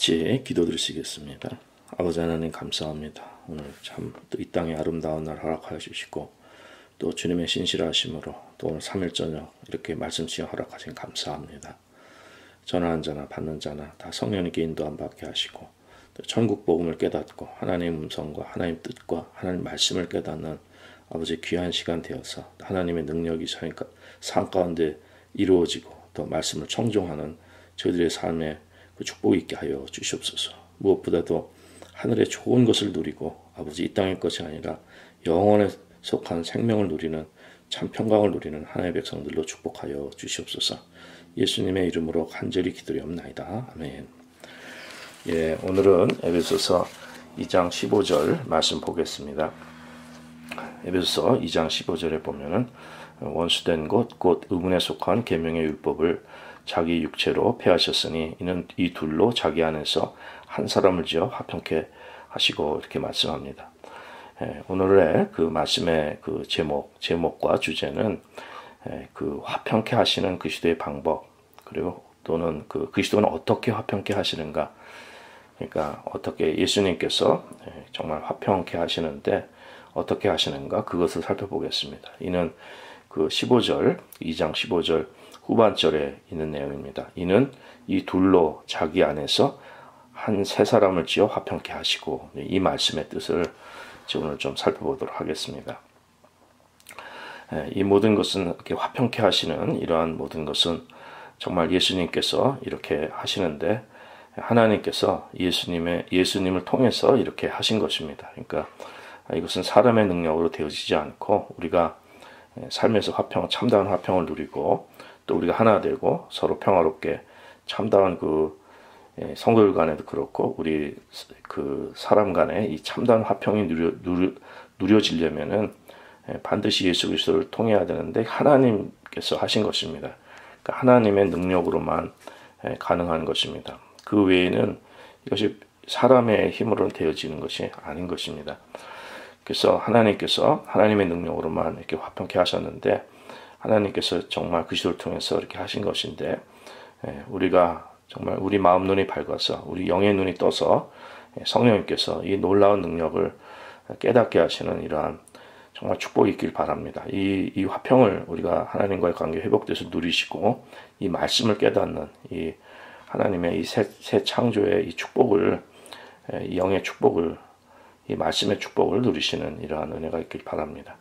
같이 기도드리시겠습니다. 아버지 하나님 감사합니다. 오늘 참 또 이 땅에 아름다운 날 허락하여 주시고 또 주님의 신실하심으로 또 오늘 3일 저녁 이렇게 말씀 시간 허락하신 감사합니다. 전하는 자나 받는 자나 다 성령님께 인도함 받게 하시고 또 천국 복음을 깨닫고 하나님의 음성과 하나님 뜻과 하나님 말씀을 깨닫는 아버지 귀한 시간 되어서 하나님의 능력이 삶 가운데 이루어지고 또 말씀을 청종하는 저희들의 삶에 그 축복이 있게 하여 주시옵소서. 무엇보다도 하늘의 좋은 것을 누리고 아버지 이 땅의 것이 아니라 영원에 속한 생명을 누리는 참 평강을 누리는 하나님의 백성들로 축복하여 주시옵소서. 예수님의 이름으로 간절히 기도리옵나이다. 아멘. 예, 오늘은 에베소서 2장 15절 말씀 보겠습니다. 에베소서 2장 15절에 보면은 원수된 것 곧 의문에 속한 계명의 율법을 자기 육체로 폐하셨으니 이는 이 둘로 자기 안에서 한 사람을 지어 화평케 하시고 이렇게 말씀합니다. 오늘의 그 말씀의 그 제목과 주제는 그 화평케 하시는 그리스도의 방법, 그리고 또는 그 그리스도는 어떻게 화평케 하시는가. 그러니까 어떻게 예수님께서 정말 화평케 하시는데 어떻게 하시는가, 그것을 살펴보겠습니다. 이는 그 2장 15절 후반절에 있는 내용입니다. 이는 이 둘로 자기 안에서 한 세 사람을 지어 화평케 하시고, 이 말씀의 뜻을 오늘 좀 살펴보도록 하겠습니다. 이 모든 것은 이렇게 화평케 하시는 이러한 모든 것은 정말 예수님께서 이렇게 하시는데, 하나님께서 예수님을 통해서 이렇게 하신 것입니다. 그러니까 이것은 사람의 능력으로 되어지지 않고 우리가 삶에서 참다운 화평을 누리고 또 우리가 하나 되고 서로 평화롭게 참다운 그 성도들 간에도 그렇고 우리 그 사람 간에 이 참다운 화평이 누려지려면은 반드시 예수 그리스도를 통해야 되는데 하나님께서 하신 것입니다. 그러니까 하나님의 능력으로만 가능한 것입니다. 그 외에는 이것이 사람의 힘으로 되어지는 것이 아닌 것입니다. 그래서 하나님께서 하나님의 능력으로만 이렇게 화평케 하셨는데, 하나님께서 정말 그리스도를 통해서 이렇게 하신 것인데, 우리가 정말 우리 마음 눈이 밝아서 우리 영의 눈이 떠서 성령님께서 이 놀라운 능력을 깨닫게 하시는 이러한 정말 축복이 있길 바랍니다. 이 화평을 우리가 하나님과의 관계 회복돼서 누리시고 이 말씀을 깨닫는 이 하나님의 이 새 창조의 이 축복을, 이 영의 축복을, 이 말씀의 축복을 누리시는 이러한 은혜가 있길 바랍니다.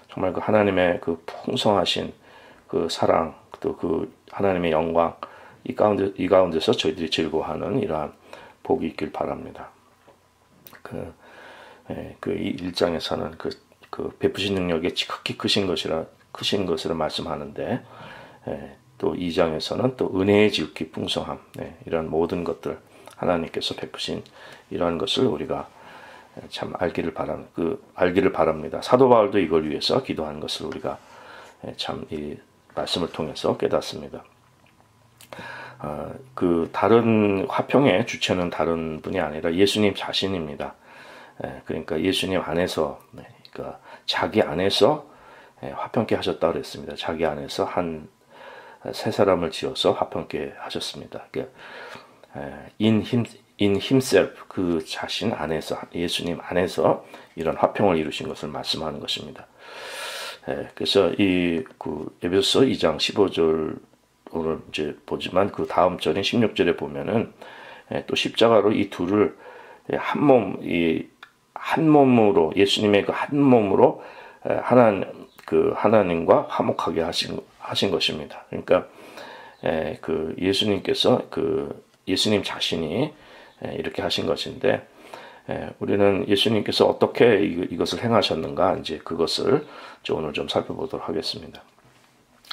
정말 그 하나님의 그 풍성하신 그 사랑, 또 그 하나님의 영광, 이 가운데서 저희들이 즐거워하는 이러한 복이 있길 바랍니다. 그 이 1장에서는 그 베푸신 능력이 극히 크신 것으로 말씀하는데, 또 2장에서는 또 은혜의 지극히 풍성함, 이런 모든 것들 하나님께서 베푸신 이러한 것을 우리가 참 알기를 바랍니다. 사도 바울도 이걸 위해서 기도한 것을 우리가 참 이 말씀을 통해서 깨닫습니다. 그 다른 화평의 주체는 다른 분이 아니라 예수님 자신입니다. 그러니까 예수님 안에서, 그러니까 자기 안에서 화평케 하셨다고 그랬습니다. 자기 안에서 한 세 사람을 지어서 화평케 하셨습니다. 그러니까 in himself, 그 자신 안에서, 예수님 안에서 이런 화평을 이루신 것을 말씀하는 것입니다. 그래서 그 에베소서 2장 15절 오늘 이제 보지만 그 다음 절인 16절에 보면은 또 십자가로 이 둘을 한 몸으로, 예수님의 그 한 몸으로 하나님과 화목하게 하신 것입니다. 그러니까 그 예수님께서 예수님 자신이 이렇게 하신 것인데, 우리는 예수님께서 어떻게 이것을 행하셨는가, 이제 그것을 오늘 좀 살펴보도록 하겠습니다.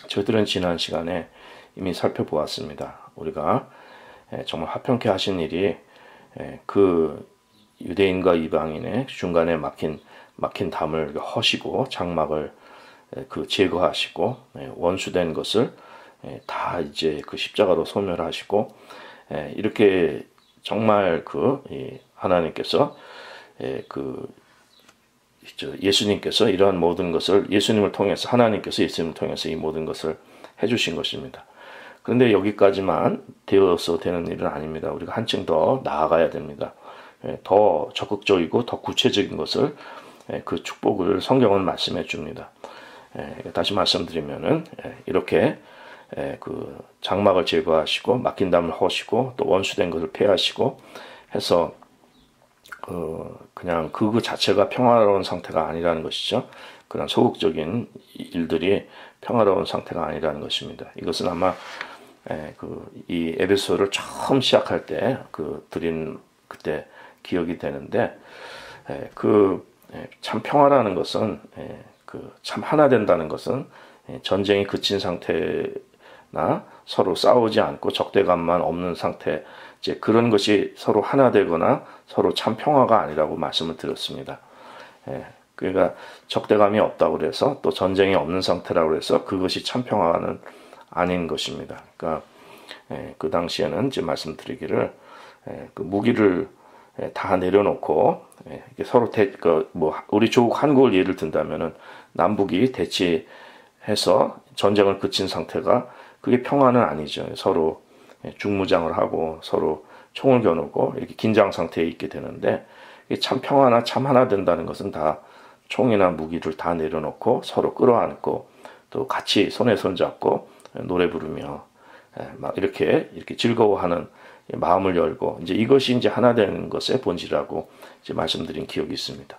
저희들은 지난 시간에 이미 살펴보았습니다. 우리가 정말 화평케 하신 일이 그 유대인과 이방인의 중간에 막힌 담을 허시고 장막을 제거하시고 원수된 것을 다 이제 그 십자가로 소멸하시고, 이렇게 정말 하나님께서 예수님께서 이러한 모든 것을 예수님을 통해서, 하나님께서 예수님을 통해서 이 모든 것을 해주신 것입니다. 그런데 여기까지만 되어서 되는 일은 아닙니다. 우리가 한층 더 나아가야 됩니다. 더 적극적이고 더 구체적인 것을 그 축복을 성경은 말씀해 줍니다. 다시 말씀드리면은 이렇게 그 장막을 제거하시고 막힌 담을 허시고 또 원수된 것을 폐하시고 해서 그냥 그 자체가 평화로운 상태가 아니라는 것이죠. 그런 소극적인 일들이 평화로운 상태가 아니라는 것입니다. 이것은 아마 이 에베소를 처음 시작할 때 드린 그때 기억이 되는데 참 평화라는 것은 참 하나 된다는 것은 전쟁이 그친 상태나 서로 싸우지 않고 적대감만 없는 상태, 이제 그런 것이 서로 하나 되거나 서로 참 평화가 아니라고 말씀을 드렸습니다. 그러니까 적대감이 없다고 그래서 또 전쟁이 없는 상태라고 해서 그것이 참 평화는 아닌 것입니다. 그러니까 그 당시에는 이제 말씀드리기를 그 무기를 다 내려놓고 서로 우리 조국 한국을 예를 든다면은 남북이 대치해서 전쟁을 그친 상태가 그게 평화는 아니죠. 서로 중무장을 하고 서로 총을 겨누고 이렇게 긴장 상태에 있게 되는데 참 평화나 참 하나 된다는 것은 다 총이나 무기를 다 내려놓고 서로 끌어안고 또 같이 손에 손잡고 노래 부르며 막 이렇게 즐거워하는 마음을 열고 이제 이것이 이제 하나 되는 것의 본질이라고 이제 말씀드린 기억이 있습니다.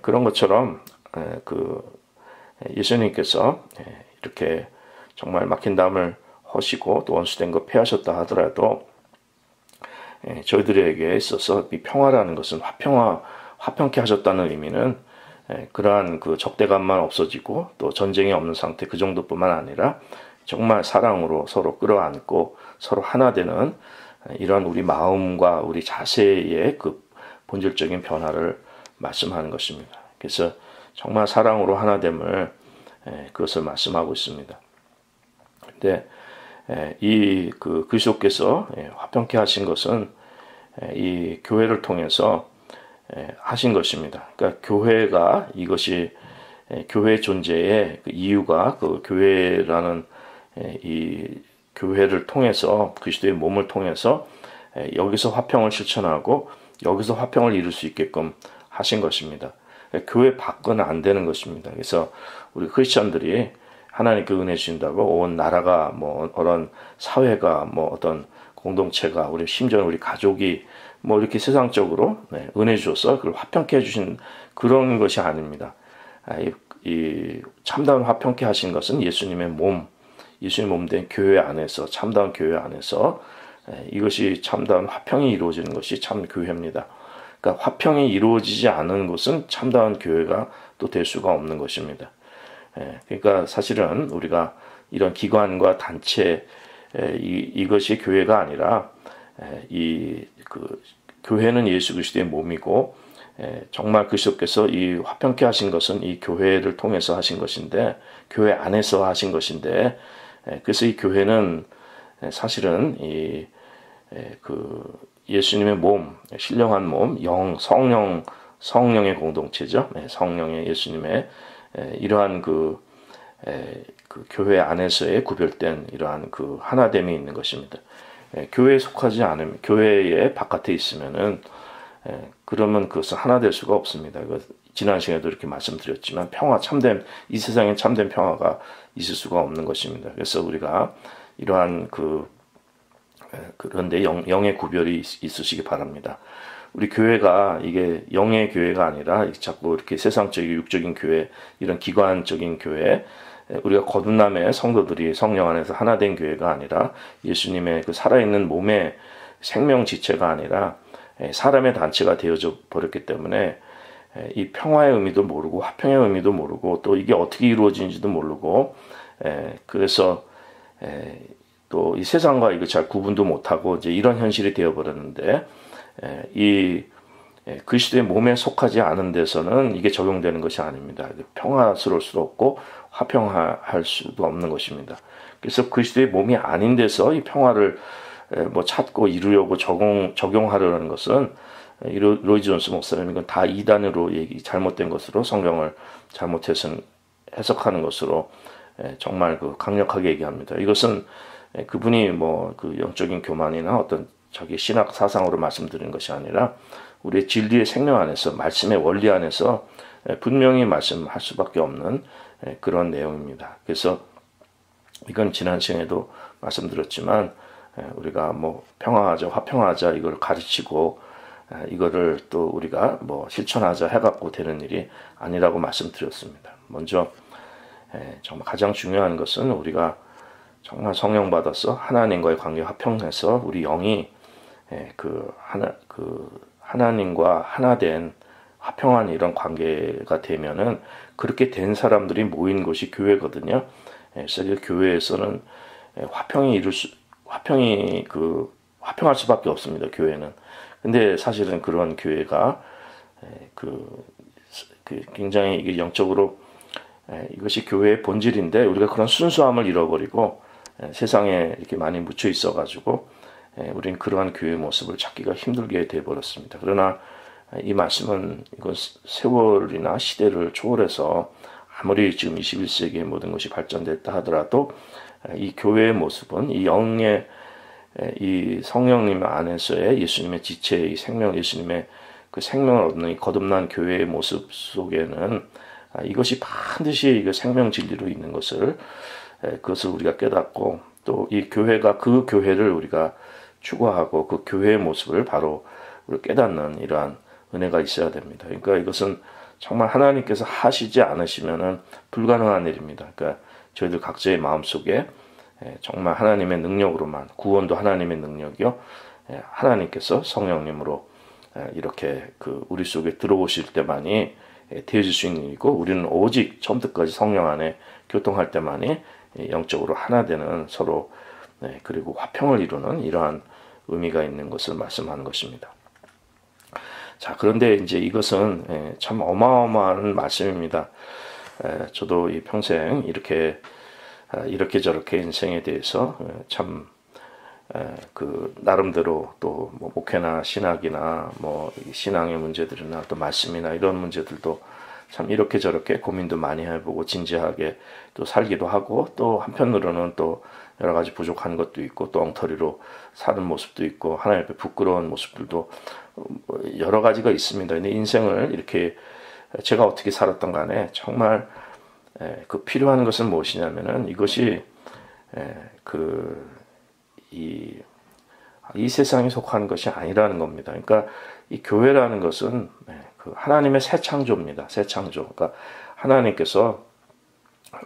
그런 것처럼 예수님께서 이렇게 정말 막힌 담을 허시고 또 원수된 것 폐하셨다 하더라도 저희들에게 있어서 이 평화라는 것은 화평케 하셨다는 의미는 그러한 그 적대감만 없어지고 또 전쟁이 없는 상태 그 정도뿐만 아니라 정말 사랑으로 서로 끌어안고 서로 하나 되는 이러한 우리 마음과 우리 자세의 그 본질적인 변화를 말씀하는 것입니다. 그래서 정말 사랑으로 하나됨을 그것을 말씀하고 있습니다. 근데 이 그리스도께서 화평케 하신 것은 이 교회를 통해서 하신 것입니다. 그러니까 교회가 이것이 교회 존재의 그 이유가 그 교회라는 이 교회를 통해서 그리스도의 몸을 통해서 여기서 화평을 실천하고 여기서 화평을 이룰 수 있게끔 하신 것입니다. 교회 밖은 안 되는 것입니다. 그래서 우리 크리스천들이 하나님께 은혜 주신다고 온 나라가 뭐 어떤 사회가 뭐 어떤 공동체가 우리 심지어 우리 가족이 뭐 이렇게 세상적으로 은혜 주셔서 그걸 화평케 해주신 그런 것이 아닙니다. 이 참다운 화평케 하신 것은 예수님의 몸, 예수님 몸 된 교회 안에서 참다운 교회 안에서 이것이 참다운 화평이 이루어지는 것이 참 교회입니다. 그러니까 화평이 이루어지지 않은 것은 참다운 교회가 또 될 수가 없는 것입니다. 그러니까 사실은 우리가 이런 기관과 단체 이것이 교회가 아니라 교회는 예수 그리스도의 몸이고 정말 그리스도께서 이 화평케 하신 것은 이 교회를 통해서 하신 것인데 교회 안에서 하신 것인데 그래서 이 교회는 사실은 예수님의 몸, 신령한 몸, 성령의 공동체죠. 성령의 예수님의 이러한 그 교회 안에서의 구별된 이러한 그 하나됨이 있는 것입니다. 교회에 속하지 않으면 교회의 바깥에 있으면은 그러면 그것은 하나 될 수가 없습니다. 지난 시간에도 이렇게 말씀드렸지만 참된 이 세상에 참된 평화가 있을 수가 없는 것입니다. 그래서 우리가 이러한 그런데 영의 구별이 있으시기 바랍니다. 우리 교회가 이게 영의 교회가 아니라 자꾸 이렇게 세상적인 육적인 교회, 이런 기관적인 교회, 우리가 거듭남의 성도들이 성령 안에서 하나 된 교회가 아니라 예수님의 그 살아있는 몸의 생명 지체가 아니라 사람의 단체가 되어져 버렸기 때문에 이 평화의 의미도 모르고 화평의 의미도 모르고 또 이게 어떻게 이루어지는지도 모르고 그래서 또 이 세상과 이거 잘 구분도 못하고 이제 이런 현실이 되어버렸는데 이 그리스도의 몸에 속하지 않은 데서는 이게 적용되는 것이 아닙니다. 평화스러울 수도 없고 화평할 수도 없는 것입니다. 그래서 그리스도의 몸이 아닌 데서 이 평화를 뭐 찾고 이루려고 적용하려는 것은 로이 존스 목사님 이건 다 이단으로 잘못된 것으로 성경을 잘못해서 해석하는 것으로 정말 강력하게 얘기합니다. 이것은 그분이 뭐 그 영적인 교만이나 어떤 자기 신학 사상으로 말씀드리는 것이 아니라 우리의 진리의 생명 안에서, 말씀의 원리 안에서 분명히 말씀할 수밖에 없는 그런 내용입니다. 그래서 이건 지난 시간에도 말씀드렸지만 우리가 뭐 평화하자, 화평하자 이걸 가르치고 이거를 또 우리가 뭐 실천하자 해갖고 되는 일이 아니라고 말씀드렸습니다. 먼저 정말 가장 중요한 것은 우리가 정말 성령 받아서 하나님과의 관계 화평해서 우리 영이 하나님과 하나된 화평한 이런 관계가 되면은 그렇게 된 사람들이 모인 곳이 교회거든요. 그래서 교회에서는 화평할 수밖에 없습니다. 교회는. 근데 사실은 그런 교회가 굉장히 이게 영적으로 이것이 교회의 본질인데 우리가 그런 순수함을 잃어버리고 세상에 이렇게 많이 묻혀 있어가지고 우리는 그러한 교회의 모습을 찾기가 힘들게 되어버렸습니다. 그러나 이 말씀은 이건 세월이나 시대를 초월해서 아무리 지금 21세기의 모든 것이 발전됐다 하더라도 이 교회의 모습은 이 영의 이 성령님 안에서의 예수님의 지체의 생명, 예수님의 그 생명을 얻는 이 거듭난 교회의 모습 속에는 이것이 반드시 이거 생명 진리로 있는 것을 그것을 우리가 깨닫고 또 이 교회가 그 교회를 우리가 추구하고 그 교회의 모습을 바로 깨닫는 이러한 은혜가 있어야 됩니다. 그러니까 이것은 정말 하나님께서 하시지 않으시면은 불가능한 일입니다. 그러니까 저희들 각자의 마음속에 정말 하나님의 능력으로만, 구원도 하나님의 능력이요, 하나님께서 성령님으로 이렇게 우리 속에 들어오실 때만이 되어질 수 있는 일이고, 우리는 오직 처음부터까지 성령 안에 교통할 때만이 영적으로 하나 되는, 서로 그리고 화평을 이루는 이러한 의미가 있는 것을 말씀하는 것입니다. 자, 그런데 이제 이것은 참 어마어마한 말씀입니다. 저도 이 평생 이렇게 저렇게 인생에 대해서 참 나름대로 또 뭐 목회나 신학이나 뭐 신앙의 문제들이나 또 말씀이나 이런 문제들도 참 이렇게 저렇게 고민도 많이 해보고 진지하게 또 살기도 하고, 또 한편으로는 또 여러 가지 부족한 것도 있고 또 엉터리로 사는 모습도 있고 하나님 앞에 부끄러운 모습들도 여러 가지가 있습니다. 근데 인생을 이렇게 제가 어떻게 살았던 간에 정말 그 필요한 것은 무엇이냐면은 이것이 이 세상에 속한 것이 아니라는 겁니다. 그러니까 이 교회라는 것은 하나님의 새 창조입니다. 새 창조. 그러니까 하나님께서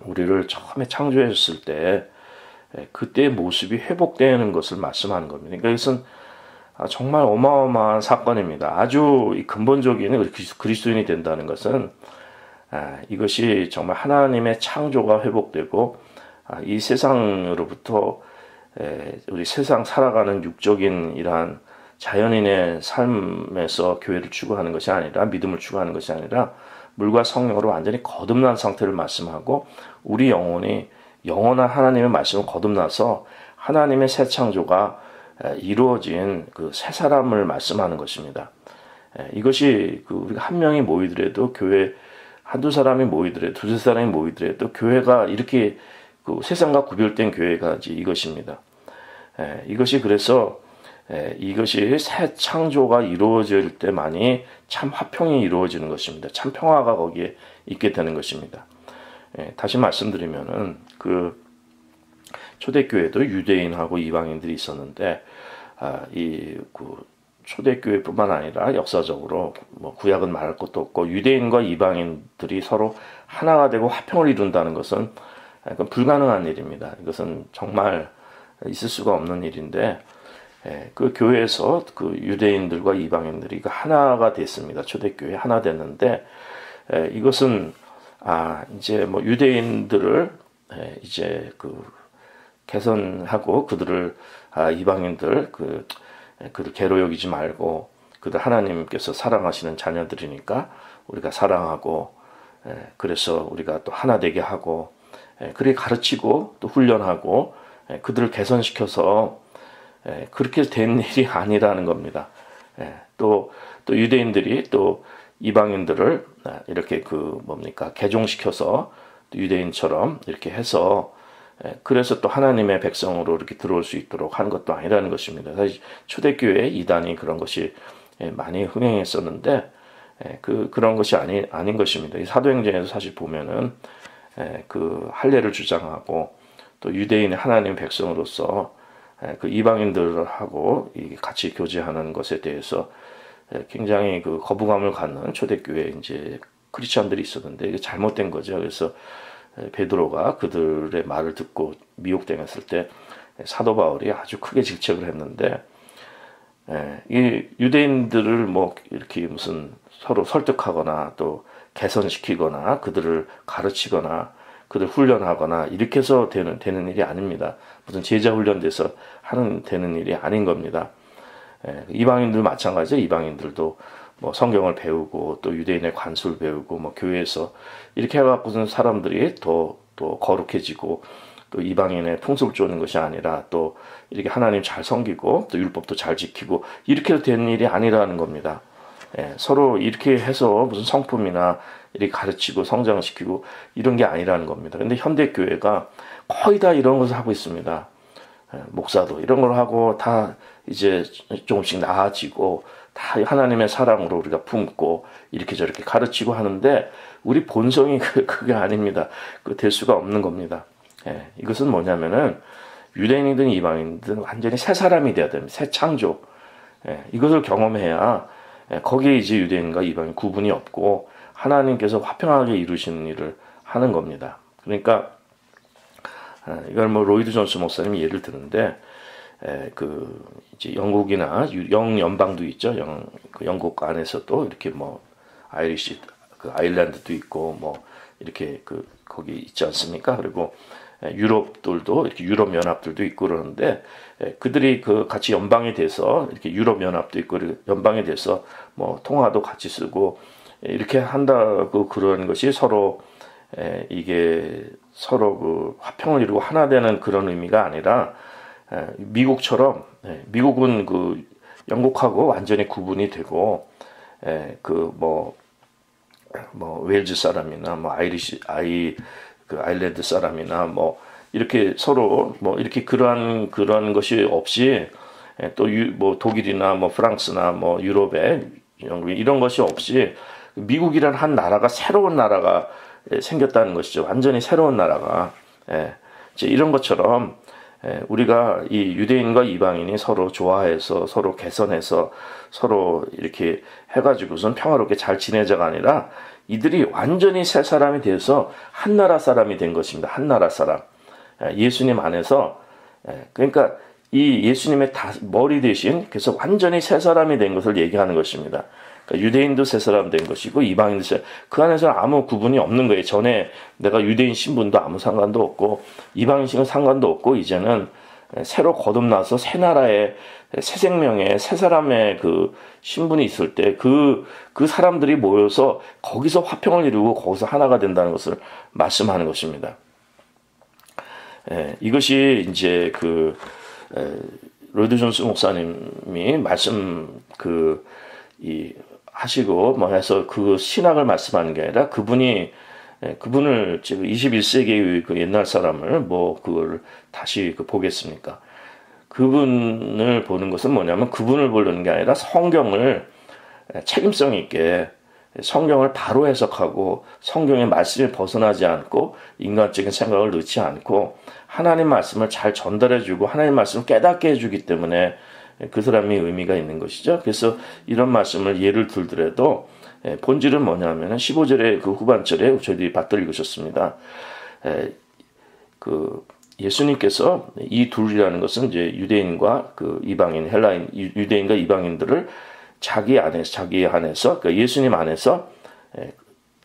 우리를 처음에 창조해 줬을 때 그때의 모습이 회복되는 것을 말씀하는 겁니다. 그러니까 이것은 정말 어마어마한 사건입니다. 아주 근본적인 그리스도인이 된다는 것은 이것이 정말 하나님의 창조가 회복되고 이 세상으로부터 우리 세상 살아가는 육적인 이러한 자연인의 삶에서 교회를 추구하는 것이 아니라, 믿음을 추구하는 것이 아니라 물과 성령으로 완전히 거듭난 상태를 말씀하고, 우리 영혼이 영원한 하나님의 말씀을 거듭나서 하나님의 새 창조가 이루어진 그 새 사람을 말씀하는 것입니다. 이것이 우리가 한 명이 모이더라도, 교회 한두 사람이 모이더라도, 두세 사람이 모이더라도 교회가 이렇게 세상과 구별된 교회가지 이것입니다. 이것이 그래서 이것이 새 창조가 이루어질 때만이 참 화평이 이루어지는 것입니다. 참 평화가 거기에 있게 되는 것입니다. 다시 말씀드리면은 초대교회도 유대인하고 이방인들이 있었는데 초대교회뿐만 아니라 역사적으로 뭐 구약은 말할 것도 없고 유대인과 이방인들이 서로 하나가 되고 화평을 이룬다는 것은 불가능한 일입니다. 이것은 정말 있을 수가 없는 일인데, 그 교회에서 유대인들과 이방인들이 하나가 됐습니다. 초대교회 하나 됐는데, 이것은 이제 뭐 유대인들을 이제 개선하고 그들을 이방인들 그를 괴로 여기지 말고 그들 하나님께서 사랑하시는 자녀들이니까 우리가 사랑하고, 그래서 우리가 또 하나 되게 하고, 그렇게 가르치고 또 훈련하고 그들을 개선시켜서 그렇게 된 일이 아니라는 겁니다. 또 유대인들이 또 이방인들을 이렇게 개종시켜서 유대인처럼 이렇게 해서 그래서 또 하나님의 백성으로 이렇게 들어올 수 있도록 한 것도 아니라는 것입니다. 사실 초대교회 이단이 그런 것이 많이 흥행했었는데 그런 것이 아닌 것입니다. 이 사도행전에서 사실 보면은 그 할례를 주장하고 또 유대인의 하나님 백성으로서 그 이방인들하고 같이 교제하는 것에 대해서 굉장히 그 거부감을 갖는 초대교회 이제 크리스천들이 있었는데 이게 잘못된 거죠. 그래서 베드로가 그들의 말을 듣고 미혹당했을 때 사도 바울이 아주 크게 질책을 했는데 이 유대인들을 뭐 이렇게 무슨 서로 설득하거나 또 개선시키거나 그들을 가르치거나 그들 훈련하거나 이렇게 해서 되는 일이 아닙니다. 무슨 제자 훈련돼서 되는 일이 아닌 겁니다. 이방인들 마찬가지죠. 이방인들도 뭐 성경을 배우고 또 유대인의 관습을 배우고 뭐 교회에서 이렇게 해갖고선 사람들이 더 거룩해지고 또 이방인의 풍습을 쫓는 것이 아니라 또 이렇게 하나님 잘 섬기고 또 율법도 잘 지키고 이렇게 해서 되는 일이 아니라는 겁니다. 서로 이렇게 해서 무슨 성품이나 이렇게 가르치고 성장시키고 이런 게 아니라는 겁니다. 근데 현대 교회가 거의 다 이런 것을 하고 있습니다. 목사도 이런 걸 하고 다 이제 조금씩 나아지고 다 하나님의 사랑으로 우리가 품고 이렇게 저렇게 가르치고 하는데 우리 본성이 그게 아닙니다. 될 수가 없는 겁니다. 이것은 뭐냐면은 유대인이든 이방인이든 완전히 새 사람이 돼야 됩니다. 새 창조. 이것을 경험해야 거기에 이제 유대인과 이방인 구분이 없고 하나님께서 화평하게 이루시는 일을 하는 겁니다. 그러니까 이걸 뭐 로이드 존스 목사님이 예를 드는데 그 이제 영국이나 영연방도 있죠. 그 영국 안에서도 이렇게 뭐 아이리시 그 아일랜드도 있고 뭐 이렇게 거기 있지 않습니까? 그리고 유럽들도 이렇게 유럽 연합들도 있고 그러는데 그들이 같이 연방이 돼서 이렇게 유럽 연합도 있고 연방이 돼서 뭐 통화도 같이 쓰고 이렇게 한다고 그런 것이 서로 이게 서로 그 화평을 이루고 하나 되는 그런 의미가 아니라 미국처럼 미국은 그 영국하고 완전히 구분이 되고 뭐 웨일즈 사람이나 뭐 아일랜드 사람이나 뭐 이렇게 서로 뭐 이렇게 그런 것이 없이 또 뭐 독일이나 뭐 프랑스나 뭐 유럽에 영국 이런 것이 없이 미국이란 한 나라가 새로운 나라가 생겼다는 것이죠. 완전히 새로운 나라가 이제 이런 것처럼 우리가 이 유대인과 이방인이 서로 좋아해서 서로 개선해서 서로 이렇게 해가지고선 평화롭게 잘 지내자가 아니라 이들이 완전히 새 사람이 돼서 한 나라 사람이 된 것입니다. 한 나라 사람. 예수님 안에서 그러니까 이 예수님의 머리 대신 그래서 완전히 새 사람이 된 것을 얘기하는 것입니다. 그러니까 유대인도 새 사람 된 것이고 이방인도 그 안에서는 아무 구분이 없는 거예요. 전에 내가 유대인 신분도 아무 상관도 없고 이방인 신분 상관도 없고 이제는 새로 거듭나서 새 나라의 새 생명의 새 사람의 그 신분이 있을 때 그 사람들이 모여서 거기서 화평을 이루고 거기서 하나가 된다는 것을 말씀하는 것입니다. 이것이 이제 로이드 존스 목사님이 하시고 뭐 해서 그 신학을 말씀하는 게 아니라 그분을 지금 21세기의 그 옛날 사람을 뭐 그걸 다시 보겠습니까? 그분을 보는 것은 뭐냐면 그분을 보려는 게 아니라 성경을 책임성 있게 성경을 바로 해석하고 성경의 말씀에 벗어나지 않고 인간적인 생각을 넣지 않고 하나님 말씀을 잘 전달해주고 하나님 말씀을 깨닫게 해주기 때문에 그 사람이 의미가 있는 것이죠. 그래서 이런 말씀을 예를 들더라도 본질은 뭐냐면 15절의 그 후반절에 저희들이 받들어 읽으셨습니다. 예수님께서 이 둘이라는 것은 이제 유대인과 그 이방인 헬라인 유대인과 이방인들을 자기 안에서 그러니까 예수님 안에서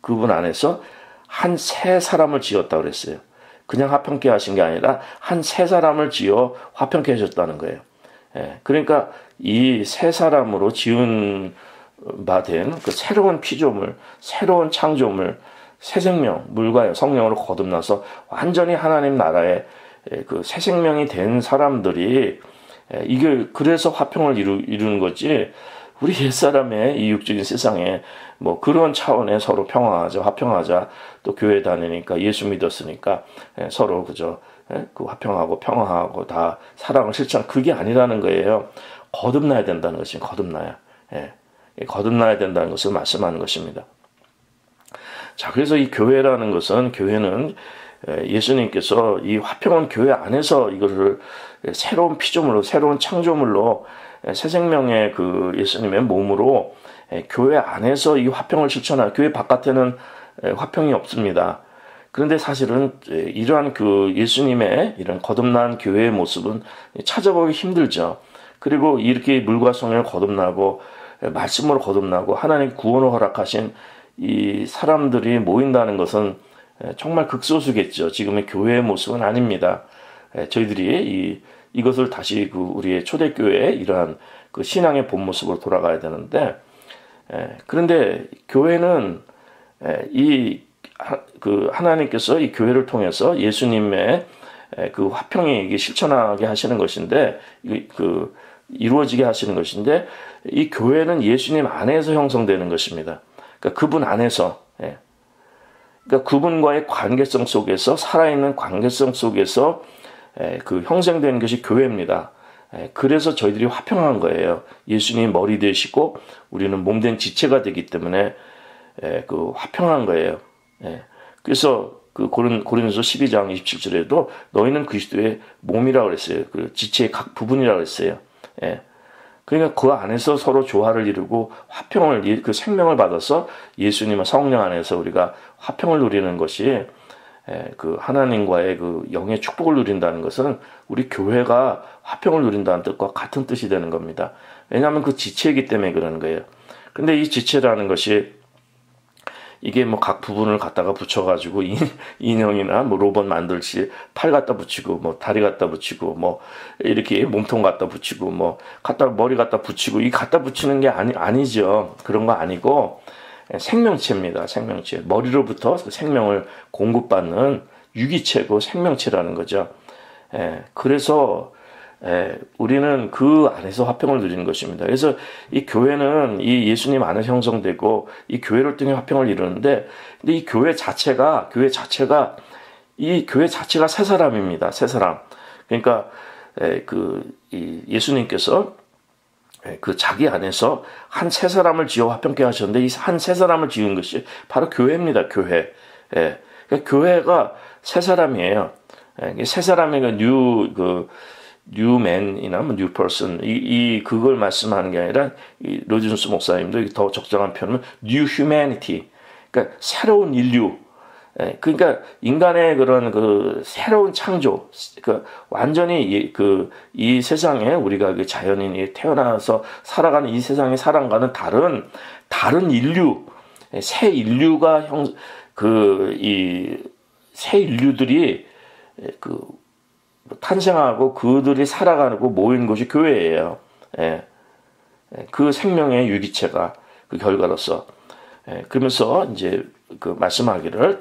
그분 안에서 한 새 사람을 지었다고 그랬어요. 그냥 화평케 하신 게 아니라 한 새 사람을 지어 화평케 하셨다는 거예요. 그러니까 이 새 사람으로 지은 바 된 그 새로운 피조물, 새로운 창조물, 새 생명, 물과 성령으로 거듭나서 완전히 하나님 나라의 그 새 생명이 된 사람들이 이게 그래서 화평을 이루는 거지. 우리 옛사람의 이 육적인 세상에 뭐 그런 차원에 서로 평화하자, 화평하자, 또 교회 다니니까 예수 믿었으니까 서로 그저 그 화평하고 평화하고 다 사랑을 실천, 그게 아니라는 거예요. 거듭나야 된다는 것입니다. 거듭나야. 거듭나야 된다는 것을 말씀하는 것입니다. 자, 그래서 이 교회라는 것은, 교회는 예수님께서 이 화평한 교회 안에서 이것을 새로운 피조물로, 새로운 창조물로, 새 생명의 그 예수님의 몸으로 교회 안에서 이 화평을 실천하는, 교회 바깥에는 화평이 없습니다. 그런데 사실은 이러한 그 예수님의 이런 거듭난 교회의 모습은 찾아보기 힘들죠. 그리고 이렇게 물과 성령을 거듭나고 말씀으로 거듭나고 하나님 구원을 허락하신 이 사람들이 모인다는 것은 정말 극소수겠죠. 지금의 교회의 모습은 아닙니다. 저희들이 이것을 다시 그 우리의 초대교회의 이러한 그 신앙의 본 모습으로 돌아가야 되는데, 그런데 교회는 그 하나님께서 이 교회를 통해서 예수님의 그 화평이 이게 실천하게 하시는 것인데, 그 이루어지게 하시는 것인데, 이 교회는 예수님 안에서 형성되는 것입니다. 그러니까 그분 안에서, 그러니까 그분과의 관계성 속에서, 살아있는 관계성 속에서 그 형성되는 것이 교회입니다. 그래서 저희들이 화평한 거예요. 예수님이 머리 되시고 우리는 몸된 지체가 되기 때문에 그 화평한 거예요. 그래서 그 고린도서 12장 27절에도 너희는 그리스도의 몸이라고 그랬어요. 그 지체의 각 부분이라고 그랬어요. 그러니까 그 안에서 서로 조화를 이루고 화평을, 그 생명을 받아서 예수님의 성령 안에서 우리가 화평을 누리는 것이, 그 하나님과의 그 영의 축복을 누린다는 것은 우리 교회가 화평을 누린다는 뜻과 같은 뜻이 되는 겁니다. 왜냐하면 그 지체이기 때문에 그러는 거예요. 근데 이 지체라는 것이 이게 뭐 각 부분을 갖다가 붙여가지고 인형이나 뭐 로봇 만들지 팔 갖다 붙이고 뭐 다리 갖다 붙이고 뭐 이렇게 몸통 갖다 붙이고 뭐 머리 갖다 붙이고 이 갖다 붙이는 게 아니죠. 그런 거 아니고 생명체입니다. 생명체. 머리로부터 생명을 공급받는 유기체고 생명체라는 거죠. 그래서 우리는 그 안에서 화평을 누리는 것입니다. 그래서 이 교회는 이 예수님 안에 형성되고 이 교회를 통해 화평을 이루는데, 근데 이 교회 자체가 새 사람입니다. 새 사람. 그러니까 이 예수님께서 그 자기 안에서 한 새 사람을 지어 화평케 하셨는데, 이 한 새 사람을 지은 것이 바로 교회입니다. 교회. 그러니까 교회가 새 사람이에요. 새 사람이 뉴맨이나 뉴 퍼슨, 그걸 말씀하는 게 아니라, 로준스 목사님도 더 적절한 표현은 뉴 휴머니티, 그러니까 새로운 인류, 그러니까 인간의 그런 그 새로운 창조, 그 완전히 이 세상에 우리가 그 자연인이 태어나서 살아가는 이 세상에 살아가는 다른 인류, 새 인류가 새 인류들이 탄생하고 그들이 살아가고 모인 곳이 교회예요. 그 생명의 유기체가 그 결과로서. 그러면서 이제 그 말씀하기를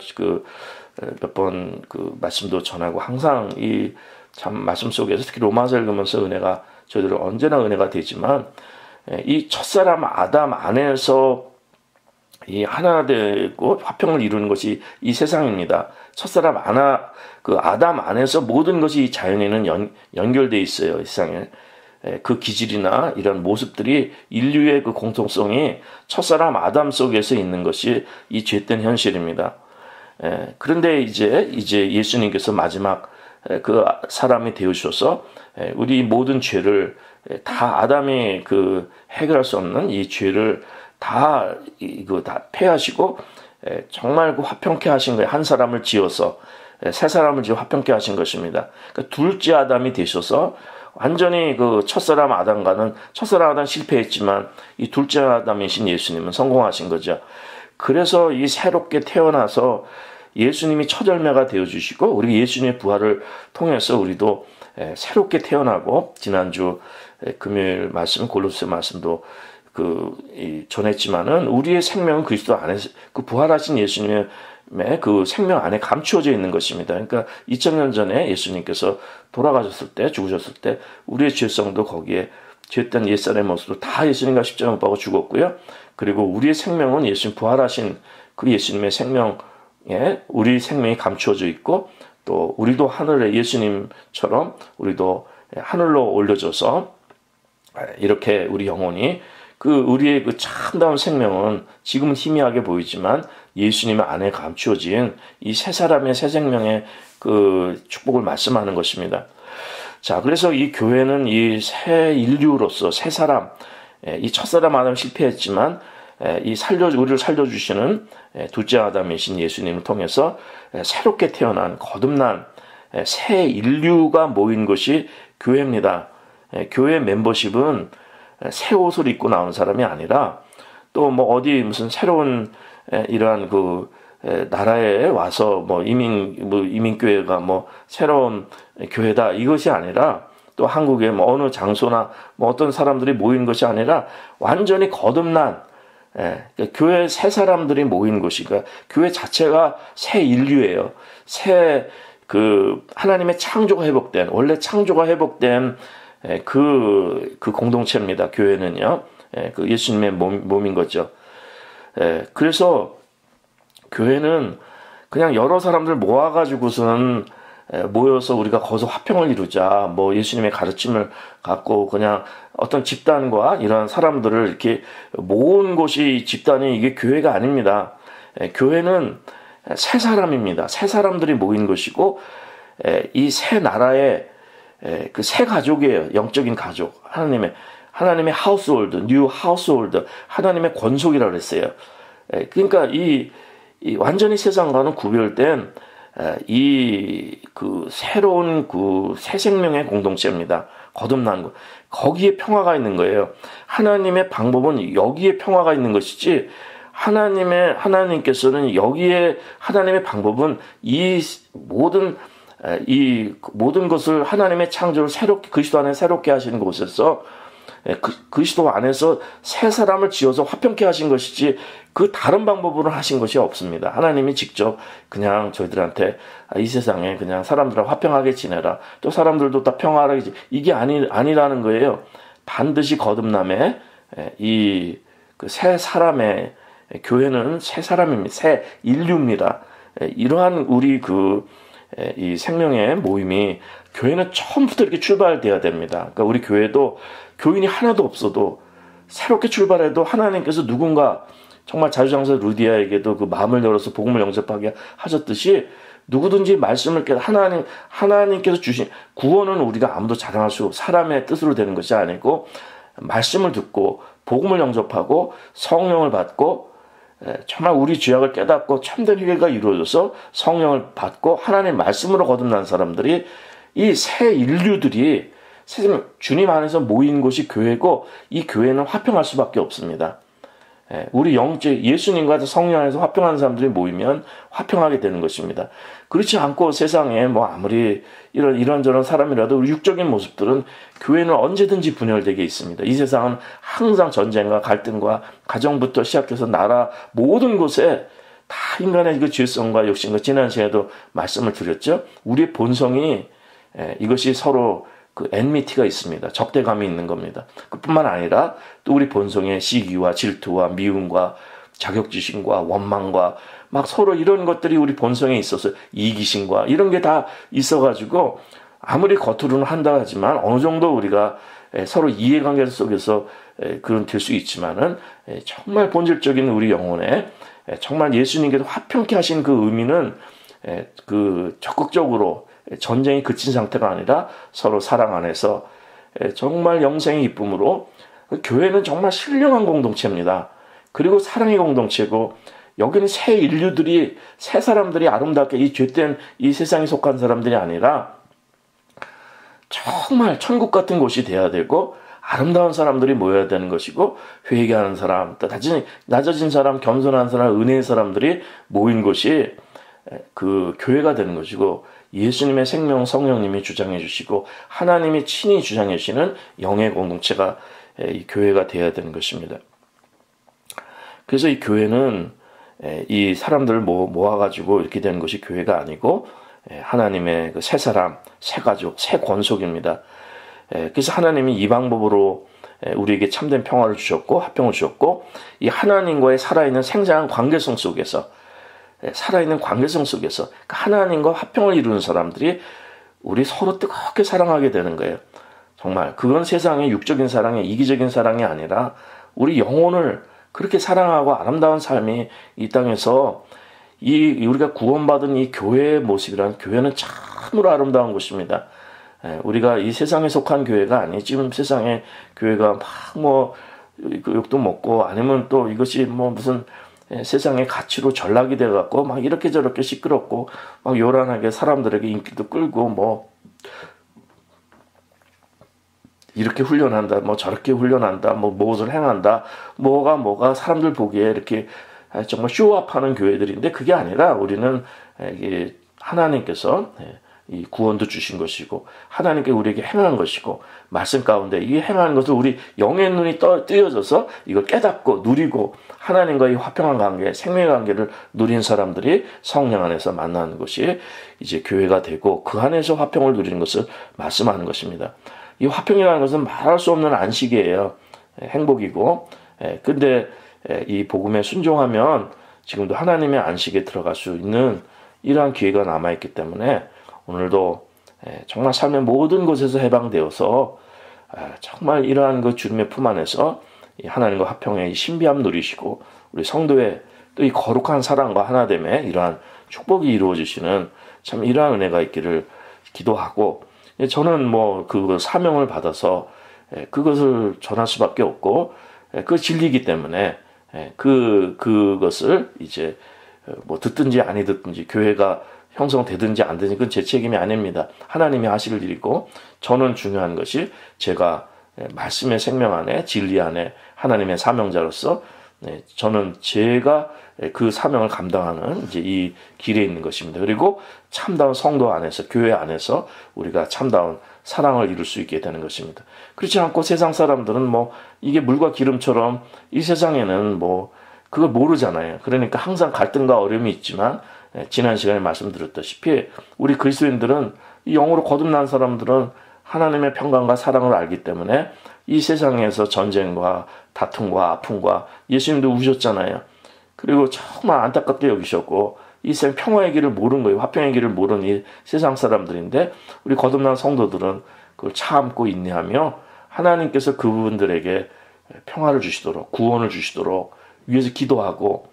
몇 번 그 말씀도 전하고, 항상 이 참 말씀 속에서 특히 로마서 읽으면서 저희들은 언제나 은혜가 되지만, 이 첫사람 아담 안에서 이 하나 되고 화평을 이루는 것이 이 세상입니다. 첫사람 아담 안에서 모든 것이 이 자연에는 연결되어 있어요. 이 세상에. 그 기질이나 이런 모습들이, 인류의 그 공통성이 첫사람 아담 속에서 있는 것이 이 죄된 현실입니다. 그런데 이제 예수님께서 마지막 그 사람이 되어주셔서 우리 모든 죄를 다, 아담이 해결할 수 없는 이 죄를 다 폐하시고 정말 그 화평케 하신 거예요. 한 사람을 지어서, 새 사람을 지어 화평케 하신 것입니다. 그러니까 둘째 아담이 되셔서 완전히 그 첫사람 아담과는, 첫사람 아담 실패했지만 이 둘째 아담이신 예수님은 성공하신 거죠. 그래서 이 새롭게 태어나서 예수님이 첫 열매가 되어주시고, 우리 예수님의 부활을 통해서 우리도 새롭게 태어나고, 지난주 금요일 말씀, 골로새 말씀도 전했지만은, 우리의 생명은 그리스도 안에서, 그 부활하신 예수님의 그 생명 안에 감추어져 있는 것입니다. 그러니까 2000년 전에 예수님께서 돌아가셨을 때, 죽으셨을 때 우리의 죄성도 거기에, 죄된 옛사람의 모습도 다 예수님과 십자가에 못 박아 죽었고요. 그리고 우리의 생명은 예수님 부활하신 그 예수님의 생명에 우리 생명이 감추어져 있고, 또 우리도 하늘에 예수님처럼 우리도 하늘로 올려져서 이렇게 우리 영혼이 우리의 그 참다운 생명은 지금은 희미하게 보이지만 예수님 안에 감추어진 이 새 사람의 새 생명의 그 축복을 말씀하는 것입니다. 자, 그래서 이 교회는 이 새 인류로서 새 사람, 이 첫사람 아담 실패했지만 우리를 살려주시는 둘째 아담이신 예수님을 통해서 새롭게 태어난 거듭난 새 인류가 모인 것이 교회입니다. 교회 멤버십은 새 옷을 입고 나오는 사람이 아니라 또 뭐 어디 무슨 새로운 이러한 나라에 와서 이민교회가 새로운 교회다 이것이 아니라 또 한국의 어느 장소나 어떤 사람들이 모인 것이 아니라 완전히 거듭난 교회 새 사람들이 모인 곳이, 그러니까 교회 자체가 새 인류예요. 새 하나님의 창조가 회복된, 원래 창조가 회복된 그 공동체입니다. 교회는요. 그 예수님의 몸인 거죠. 그래서 교회는 그냥 여러 사람들 모아가지고서는 모여서 우리가 거기서 화평을 이루자, 예수님의 가르침을 갖고 그냥 어떤 집단과 이런 사람들을 이렇게 모은 곳이 집단이 이게 교회가 아닙니다. 교회는 새 사람입니다. 새 사람들이 모인 것이고, 이 새 나라의 그 새 가족이에요. 영적인 가족. 하나님의 하우스홀드, 뉴 하우스홀드, 하나님의 권속이라고 그랬어요. 그러니까 이 완전히 세상과는 구별된 새로운 새 생명의 공동체입니다. 거듭난 것. 거기에 평화가 있는 거예요. 하나님의 방법은 여기에 평화가 있는 것이지, 하나님께서는 여기에 하나님의 방법은 이 모든 것을 하나님의 창조를 그리스도 안에 새롭게 하시는 곳에서 그리스도 안에서 새 사람을 지어서 화평케 하신 것이지 그 다른 방법으로 하신 것이 없습니다. 하나님이 직접 그냥 저희들한테 이 세상에 그냥 사람들하고 화평하게 지내라, 또 사람들도 다 평화하게 이게 아니라는 거예요. 반드시 거듭남에 새 사람의 교회는 새 사람입니다. 새 인류입니다. 이러한 우리 이 생명의 모임이, 교회는 처음부터 이렇게 출발돼야 됩니다. 그러니까 우리 교회도 교인이 하나도 없어도 새롭게 출발해도 하나님께서 누군가, 정말 자주장사 루디아에게도 그 마음을 열어서 복음을 영접하게 하셨듯이 누구든지 말씀을 깨닫, 하나님께서 주신 구원은 우리가 아무도 자랑할 수 없고 사람의 뜻으로 되는 것이 아니고, 말씀을 듣고 복음을 영접하고 성령을 받고 정말 우리 죄악을 깨닫고 참된 회개가 이루어져서 성령을 받고 하나님의 말씀으로 거듭난 사람들이, 이 새 인류들이 주님 안에서 모인 곳이 교회고, 이 교회는 화평할 수밖에 없습니다. 우리 예수님과 성령 안에서 화평하는 사람들이 모이면 화평하게 되는 것입니다. 그렇지 않고 세상에 아무리 이런저런 사람이라도 우리 육적인 모습들은, 교회는 언제든지 분열되게 있습니다. 이 세상은 항상 전쟁과 갈등과 가정부터 시작해서 나라 모든 곳에 다 인간의 그 죄성과 욕심과, 지난 시간에도 말씀을 드렸죠. 우리의 본성이 이것이 서로 엔미티가 있습니다. 적대감이 있는 겁니다. 그뿐만 아니라 또 우리 본성의 시기와 질투와 미움과 자격지심과 원망과 서로 이런 것들이 우리 본성에 있어서 이기심과 이런 게 다 있어가지고, 아무리 겉으로는 한다 하지만 어느 정도 우리가 서로 이해관계 속에서 그런 될 수 있지만은, 정말 본질적인 우리 영혼에 정말 예수님께서 화평케 하신 그 의미는 적극적으로 전쟁이 그친 상태가 아니라 서로 사랑 안에서 정말 영생의 기쁨으로, 교회는 정말 신령한 공동체입니다. 그리고 사랑의 공동체고, 여기는 새 인류들이, 새 사람들이 아름답게, 이 죄된 이 세상에 속한 사람들이 아니라 정말 천국 같은 곳이 돼야 되고, 아름다운 사람들이 모여야 되는 것이고, 회개하는 사람, 낮아진 사람, 겸손한 사람, 은혜의 사람들이 모인 곳이 교회가 되는 것이고, 예수님의 생명 성령님이 주장해 주시고 하나님이 친히 주장해 주시는 영의 공동체가 이 교회가 되어야 되는 것입니다. 그래서 이 교회는 이 사람들을 모아가지고 이렇게 되는 것이 교회가 아니고, 하나님의 새 사람, 새 가족, 새 권속입니다. 그래서 하나님이 이 방법으로 우리에게 참된 평화를 주셨고 화평을 주셨고, 이 하나님과의 살아있는 생생한 관계성 속에서 살아있는 관계성 속에서 하나님과 화평을 이루는 사람들이 우리 서로 뜨겁게 사랑하게 되는 거예요. 정말 그건 세상의 육적인 사랑이 이기적인 사랑이 아니라 우리 영혼을 그렇게 사랑하고 아름다운 삶이 이 땅에서 우리가 구원받은 이 교회의 모습이란, 교회는 참으로 아름다운 곳입니다. 우리가 이 세상에 속한 교회가 아니, 지금 세상의 교회가 막 욕도 먹고 아니면 또 이것이 무슨 세상의 가치로 전락이 돼갖고 막 이렇게 저렇게 시끄럽고 막 요란하게 사람들에게 인기도 끌고 이렇게 훈련한다, 저렇게 훈련한다, 무엇을 행한다, 뭐가 사람들 보기에 이렇게 정말 쇼업하는 교회들인데, 그게 아니라 우리는 하나님께서 이 구원도 주신 것이고 하나님께 우리에게 행한 것이고 말씀 가운데 이 행하는 것을 우리 영의 눈이 뜨여져서 이걸 깨닫고 누리고 하나님과의 화평한 관계, 생명의 관계를 누린 사람들이 성령 안에서 만나는 것이 이제 교회가 되고, 그 안에서 화평을 누리는 것을 말씀하는 것입니다. 이 화평이라는 것은 말할 수 없는 안식이에요. 행복이고, 근데 이 복음에 순종하면 지금도 하나님의 안식에 들어갈 수 있는 이러한 기회가 남아있기 때문에 오늘도 정말 삶의 모든 곳에서 해방되어서 정말 이러한 그 주님의 품 안에서 하나님과 화평의 신비함 누리시고 우리 성도의 또 이 거룩한 사랑과 하나됨에 이러한 축복이 이루어지시는 참 이러한 은혜가 있기를 기도하고, 저는 그 사명을 받아서 그것을 전할 수밖에 없고 그 진리이기 때문에 그것을 이제 듣든지 아니 듣든지 교회가 형성되든지 안 되든지 그건 제 책임이 아닙니다. 하나님이 하실 일이고, 저는 중요한 것이 제가 말씀의 생명 안에 진리 안에 하나님의 사명자로서 저는 제가 그 사명을 감당하는 이제 이 길에 있는 것입니다. 그리고 참다운 성도 안에서, 교회 안에서 우리가 참다운 사랑을 이룰 수 있게 되는 것입니다. 그렇지 않고 세상 사람들은 이게 물과 기름처럼 이 세상에는 그걸 모르잖아요. 그러니까 항상 갈등과 어려움이 있지만, 지난 시간에 말씀드렸다시피 우리 그리스도인들은, 이 영으로 거듭난 사람들은 하나님의 평강과 사랑을 알기 때문에 이 세상에서 전쟁과 다툼과 아픔과, 예수님도 우셨잖아요. 그리고 정말 안타깝게 여기셨고 이 세상 평화의 길을 모르는 거예요. 화평의 길을 모르는 이 세상 사람들인데, 우리 거듭난 성도들은 그걸 참고 인내하며 하나님께서 그분들에게 평화를 주시도록, 구원을 주시도록 위해서 기도하고,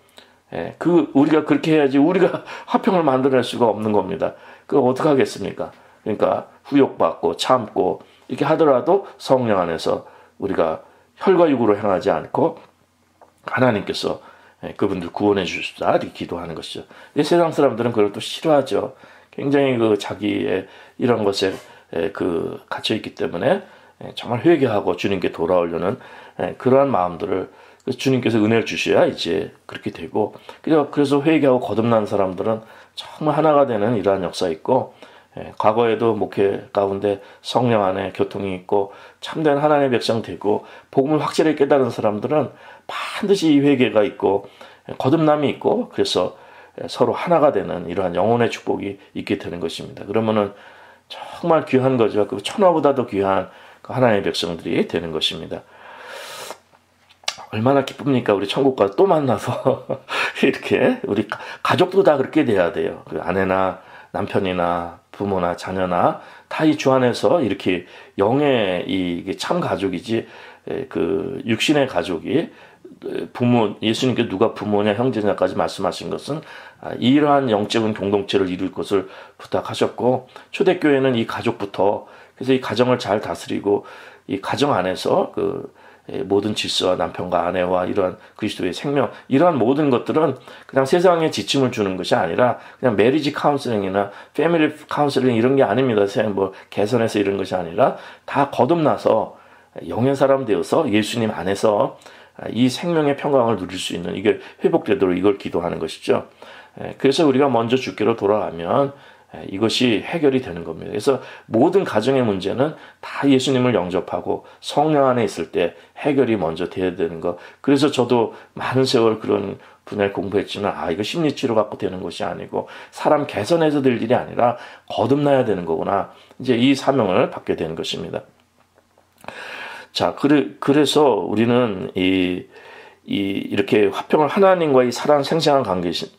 우리가 그렇게 해야지 우리가 화평을 만들어낼 수가 없는 겁니다. 그거 어떻게 하겠습니까? 그러니까 후욕받고 참고 이렇게 하더라도 성령 안에서 우리가 혈과 육으로 행하지 않고 하나님께서 그분들 구원해 주십사 이렇게 기도하는 것이죠. 세상 사람들은 그걸 또 싫어하죠. 굉장히 자기의 이런 것에 갇혀 있기 때문에 정말 회개하고 주님께 돌아오려는 그러한 마음들을 주님께서 은혜를 주셔야 이제 그렇게 되고, 그래서 회개하고 거듭난 사람들은 정말 하나가 되는 이러한 역사 있고, 과거에도 목회 가운데 성령 안에 교통이 있고 참된 하나님의 백성 되고 복음을 확실히 깨달은 사람들은 반드시 이 회개가 있고 거듭남이 있고, 그래서 서로 하나가 되는 이러한 영혼의 축복이 있게 되는 것입니다. 그러면은 정말 귀한 거죠. 그 천하보다도 귀한 하나님의 백성들이 되는 것입니다. 얼마나 기쁩니까? 우리 천국 가서 또 만나서 이렇게 우리 가족도 다 그렇게 돼야 돼요. 그 아내나 남편이나 부모나 자녀나 다 이 주 안에서 이렇게 영의 이게 참 가족이지, 그 육신의 가족이 부모, 예수님께 누가 부모냐 형제냐까지 말씀하신 것은 이러한 영적인 공동체를 이룰 것을 부탁하셨고, 초대교회는 이 가족부터, 그래서 이 가정을 잘 다스리고 이 가정 안에서 모든 질서와 남편과 아내와 이러한 그리스도의 생명, 이러한 모든 것들은 그냥 세상에 지침을 주는 것이 아니라 그냥 메리지 카운슬링이나 패밀리 카운슬링 이런 게 아닙니다. 개선해서 이런 것이 아니라 다 거듭나서 영의 사람 되어서 예수님 안에서 이 생명의 평강을 누릴 수 있는, 이게 회복되도록 이걸 기도하는 것이죠. 그래서 우리가 먼저 주께로 돌아가면 이것이 해결이 되는 겁니다. 그래서 모든 가정의 문제는 다 예수님을 영접하고 성령 안에 있을 때 해결이 먼저 돼야 되는 것. 그래서 저도 많은 세월 그런 분야를 공부했지만, 이거 심리치료 갖고 되는 것이 아니고 사람 개선해서 될 일이 아니라 거듭나야 되는 거구나. 이제 이 사명을 받게 되는 것입니다. 자, 그래서 우리는 이 이렇게 화평을 하나님과의 사랑 생생한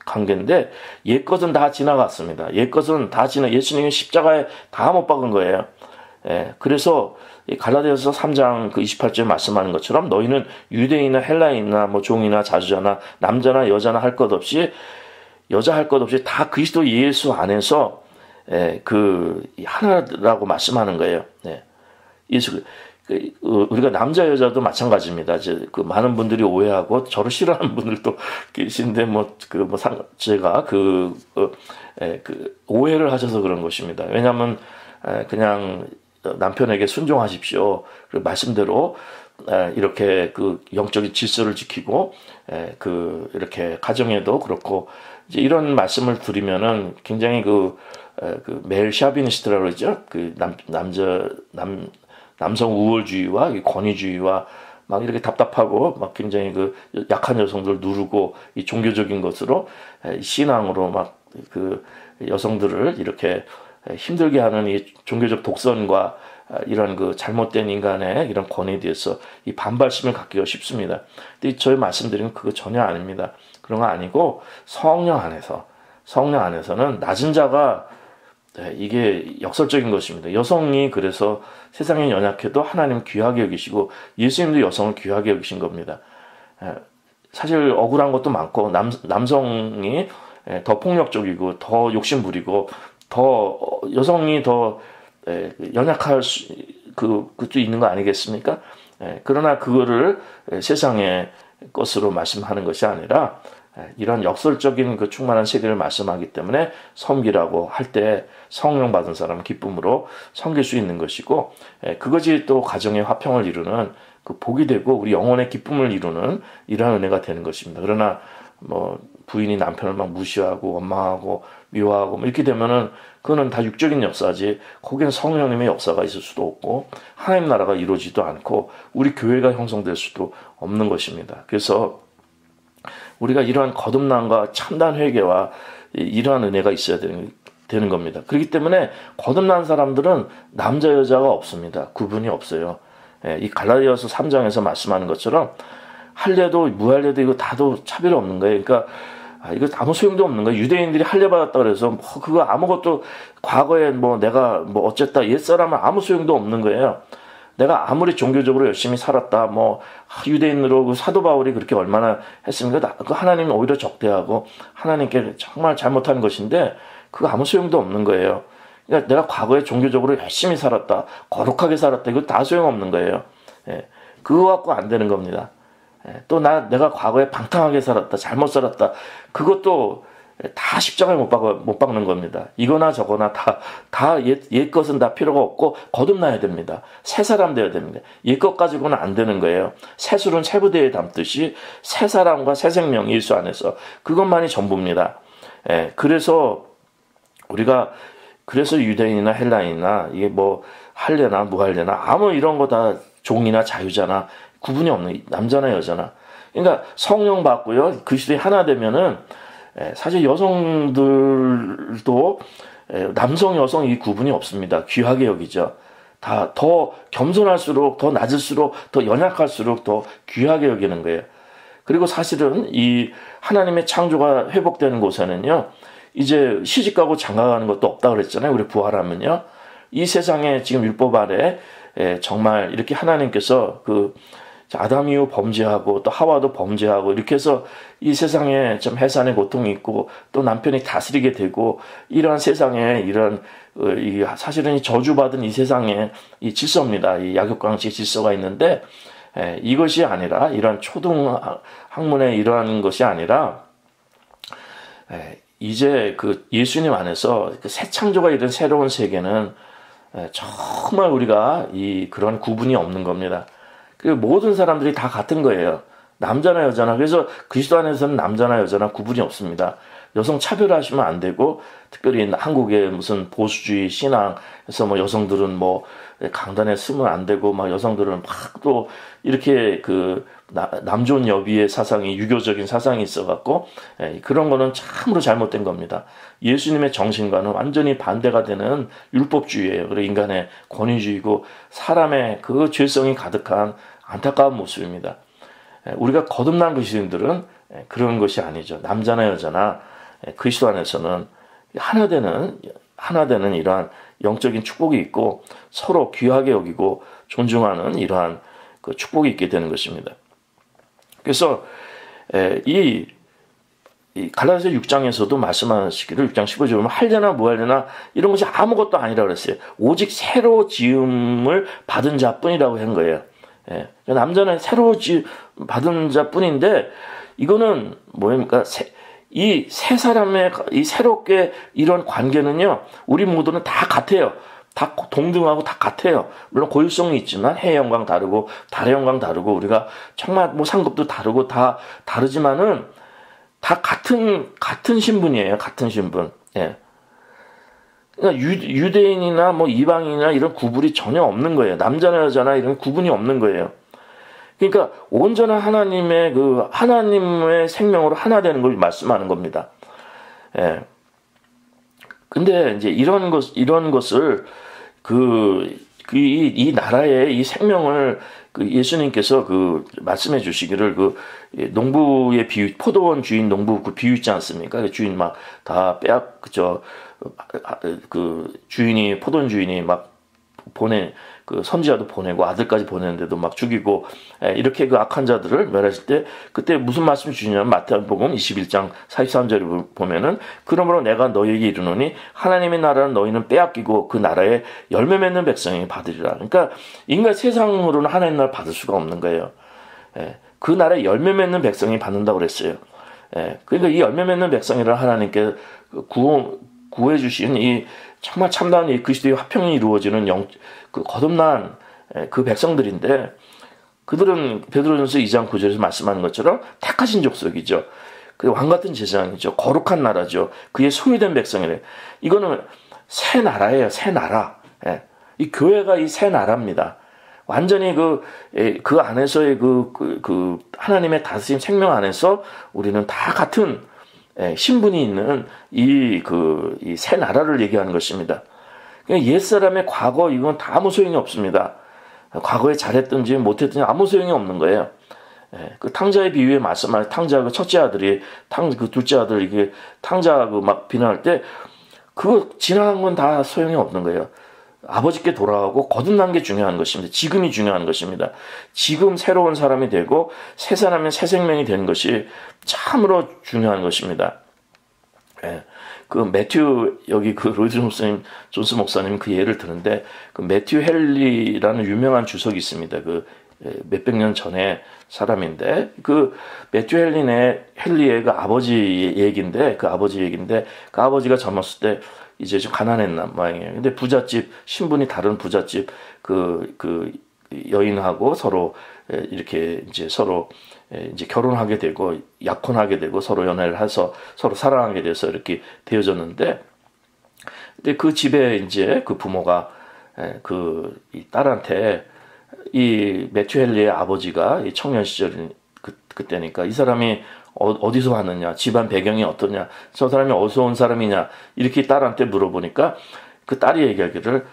관계인데 옛것은 다 지나갔습니다. 옛것은 다 예수님이 십자가에 다 못 박은 거예요. 그래서 갈라디아서 3장 그 28절에 말씀하는 것처럼 너희는 유대인이나 헬라인이나 뭐 종이나 자주자나 남자나 여자나 할 것 없이 여자 할 것 없이 다 그리스도 예수 안에서 그 하나라고 말씀하는 거예요. 예수 우리가 남자 여자도 마찬가지입니다. 이제 그 많은 분들이 오해하고 저를 싫어하는 분들도 계신데 제가 그 오해를 하셔서 그런 것입니다. 왜냐하면 그냥 남편에게 순종하십시오. 그 말씀대로 이렇게 그 영적인 질서를 지키고 이렇게 가정에도 그렇고 이제 이런 말씀을 드리면은 굉장히 그 메일 샤비니스트라고 그러죠. 그 남성 우월주의와 권위주의와 막 이렇게 답답하고 막 굉장히 그 약한 여성들을 누르고 이 종교적인 것으로 신앙으로 막 그 여성들을 이렇게 힘들게 하는 이 종교적 독선과 이런 그 잘못된 인간의 이런 권위에 대해서 이 반발심을 갖기가 쉽습니다. 근데 저희 말씀드리면 그거 전혀 아닙니다. 그런 거 아니고 성령 안에서는 낮은 자가 이게 역설적인 것입니다. 여성이 그래서 세상에 연약해도 하나님 귀하게 여기시고 예수님도 여성을 귀하게 여기신 겁니다. 사실 억울한 것도 많고 남성이 더 폭력적이고 더 욕심부리고 더 여성이 더 연약할 그것도 있는 거 아니겠습니까? 그러나 그거를 세상의 것으로 말씀하는 것이 아니라 이런 역설적인 그 충만한 세계를 말씀하기 때문에 섬기라고 할 때 성령 받은 사람은 기쁨으로 섬길 수 있는 것이고 그것이 또 가정의 화평을 이루는 그 복이 되고 우리 영혼의 기쁨을 이루는 이러한 은혜가 되는 것입니다. 그러나 뭐 부인이 남편을 막 무시하고 원망하고 미워하고 뭐 이렇게 되면은 그거는 다 육적인 역사지 거기는 성령님의 역사가 있을 수도 없고 하나님 나라가 이루어지도 않고 우리 교회가 형성될 수도 없는 것입니다. 그래서 우리가 이러한 거듭남과 참단 회개와 이러한 은혜가 있어야 되는 겁니다. 그렇기 때문에 거듭난 사람들은 남자 여자가 없습니다. 구분이 없어요. 이 갈라디아서 3장에서 말씀하는 것처럼 할례도 무할례도 이거 다도 차별이 없는 거예요. 그러니까 이거 아무 소용도 없는 거예요. 유대인들이 할례 받았다 그래서 그거 아무것도 과거에 내가 어쨌다 옛사람은 아무 소용도 없는 거예요. 내가 아무리 종교적으로 열심히 살았다, 유대인으로 그 사도 바울이 그렇게 얼마나 했습니까? 그 하나님은 오히려 적대하고 하나님께 정말 잘못한 것인데 그거 아무 소용도 없는 거예요. 그러니까 내가 과거에 종교적으로 열심히 살았다, 거룩하게 살았다, 이거 다 소용없는 거예요. 그거 갖고 안 되는 겁니다. 또 내가 과거에 방탕하게 살았다, 잘못 살았다, 그것도 다 십자가에 못 박는 겁니다. 이거나 저거나 다 옛 것은 다 필요가 없고 거듭나야 됩니다. 새 사람 되어야 됩니다. 옛 것 가지고는 안 되는 거예요. 새 술은 새 부대에 담듯이 새 사람과 새 생명 예수 안에서 그것만이 전부입니다. 그래서 우리가 유대인이나 헬라인이나 이게 할례나 무할례나 아무 이런 거 다 종이나 자유자나 구분이 없는 남자나 여자나 그러니까 성령 받고요 그리스도의 하나 되면은 사실 여성들도 남성 여성 이 구분이 없습니다. 귀하게 여기죠. 다 더 겸손할수록 더 낮을수록 더 연약할수록 더 귀하게 여기는 거예요. 그리고 사실은 이 하나님의 창조가 회복되는 곳에는요 이제 시집가고 장가가는 것도 없다 그랬잖아요. 우리 부활하면요 이 세상에 지금 율법 아래 정말 이렇게 하나님께서 아담 이후 범죄하고 또 하와도 범죄하고 이렇게 해서 이 세상에 좀 해산의 고통이 있고 또 남편이 다스리게 되고 이러한 세상에 사실은 이 저주받은 이 세상에 이 질서입니다. 이 약육강식의 질서가 있는데 이것이 아니라 이러한 초등 학문의 이러한 것이 아니라 이제 그 예수님 안에서 그 새 창조가 이룬 새로운 세계는 정말 우리가 그런 구분이 없는 겁니다. 모든 사람들이 다 같은 거예요. 남자나 여자나. 그래서 그리스도 안에서는 남자나 여자나 구분이 없습니다. 여성 차별하시면 안 되고 특별히 한국의 무슨 보수주의 신앙에서 여성들은 강단에 쓰면 안 되고 여성들은 또 이렇게 남존 여비의 사상이 유교적인 사상이 있어갖고 그런 거는 참으로 잘못된 겁니다. 예수님의 정신과는 완전히 반대가 되는 율법주의예요. 그리고 인간의 권위주의고 사람의 그 죄성이 가득한 안타까운 모습입니다. 우리가 거듭난 그리스도인들은 그런 것이 아니죠. 남자나 여자나 그리스도 안에서는 하나 되는 이러한 영적인 축복이 있고 서로 귀하게 여기고 존중하는 이러한 그 축복이 있게 되는 것입니다. 그래서 이 갈라디아서 6장에서도 말씀하시기를 6장 15절에 보면 할려나 뭐하려나 이런 것이 아무것도 아니라 그랬어요. 오직 새로 지음을 받은 자뿐이라고 한 거예요. 남자는 새로 받은 자뿐인데 이거는 뭐입니까? 이 세 사람의 이 새롭게 이런 관계는요, 우리 모두는 다 같아요. 다 동등하고 다 같아요. 물론 고유성이 있지만 해의 영광 다르고 달의 영광 다르고 우리가 정말 뭐 상급도 다르고 다 다르지만은 다 같은 신분이에요. 같은 신분. 그러니까 유대인이나 뭐 이방인이나 이런 구분이 전혀 없는 거예요. 남자나 여자나 이런 구분이 없는 거예요. 그러니까 온전한 하나님의 생명으로 하나 되는 걸 말씀하는 겁니다. 근데 이제 이런 것을 이 나라의 이 생명을 예수님께서 말씀해 주시기를 농부의 비유, 포도원 주인 농부 그 비유 있지 않습니까? 주인 막 다 주인이, 포도원 주인이 막 선지자도 보내고 아들까지 보내는데도 막 죽이고, 이렇게 악한 자들을 멸하실 때, 그때 무슨 말씀 주시냐면, 마태복음 21장 43절에 보면은, 그러므로 내가 너희에게 이르노니, 하나님의 나라는 너희는 빼앗기고, 그 나라에 열매 맺는 백성이 받으리라. 그러니까, 인간 세상으로는 하나님 나라를 받을 수가 없는 거예요. 그 나라에 열매 맺는 백성이 받는다고 그랬어요. 그러니까 이 열매 맺는 백성이라 하나님께 구해 주신 이 정말 참다운 이 그리스도의 화평이 이루어지는 거듭난 그 백성들인데, 그들은 베드로전서 2장 9절에서 말씀하는 것처럼 택하신 족속이죠. 그 왕같은 제사장이죠. 거룩한 나라죠. 그의 소유된 백성이래. 이거는 새 나라예요. 새 나라. 이 교회가 이 새 나라입니다. 완전히 그 안에서의 하나님의 다스림 생명 안에서 우리는 다 같은 신분이 있는 이 새 나라를 얘기하는 것입니다. 옛사람의 과거 이건 다 아무 소용이 없습니다. 과거에 잘했든지 못했든지 아무 소용이 없는 거예요. 그 탕자의 비유에 말씀할 탕자 첫째 아들이 둘째 아들 이게 탕자 막 비난할 때 그거 지나간 건 다 소용이 없는 거예요. 아버지께 돌아가고 거듭난 게 중요한 것입니다. 지금이 중요한 것입니다. 지금 새로운 사람이 되고 새 사람의 새 생명이 되는 것이 참으로 중요한 것입니다. 매튜 여기 로이드 존스 목사님 그 예를 드는데 매튜 헨리라는 유명한 주석이 있습니다. 몇백 년 전에 사람인데 매튜 헨리의 아버지 얘기인데 그 아버지가 젊었을 때 이제 좀 가난했나 모양이에요. 근데 부잣집 신분이 다른 부잣집 여인하고 서로 이렇게 서로 결혼하게 되고 약혼하게 되고 서로 연애를 해서 서로 사랑하게 돼서 이렇게 되어졌는데, 근데 그 집에 이제 그 부모가 이 딸한테 이 매튜 헨리의 아버지가 이 청년 시절 그때니까 이 사람이 어디서 왔느냐, 집안 배경이 어떠냐, 저 사람이 어디서 온 사람이냐 이렇게 딸한테 물어보니까 그 딸이 얘기하기를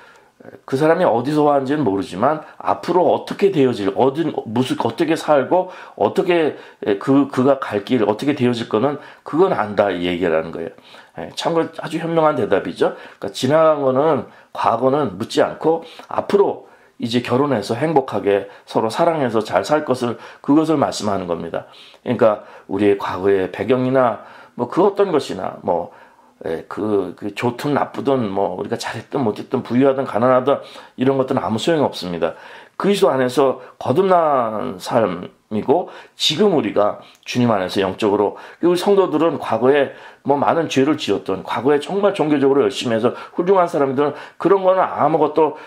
그 사람이 어디서 왔는지는 모르지만 앞으로 어떻게 되어질 어떻게 살고 어떻게 그가 갈 길 어떻게 되어질 거는 그건 안다 이 얘기라는 거예요. 참고로 아주 현명한 대답이죠. 그러니까 지나간 거는 과거는 묻지 않고 앞으로 이제 결혼해서 행복하게 서로 사랑해서 잘 살 그것을 말씀하는 겁니다. 그러니까 우리의 과거의 배경이나 그 어떤 것이나 좋든 나쁘든 우리가 잘했든 못했든 부유하든 가난하든 이런 것들은 아무 소용이 없습니다. 그리스도 안에서 거듭난 삶이고 지금 우리가 주님 안에서 영적으로 우리 성도들은 과거에 많은 죄를 지었던 과거에 정말 종교적으로 열심히 해서 훌륭한 사람들은 그런 거는 아무것도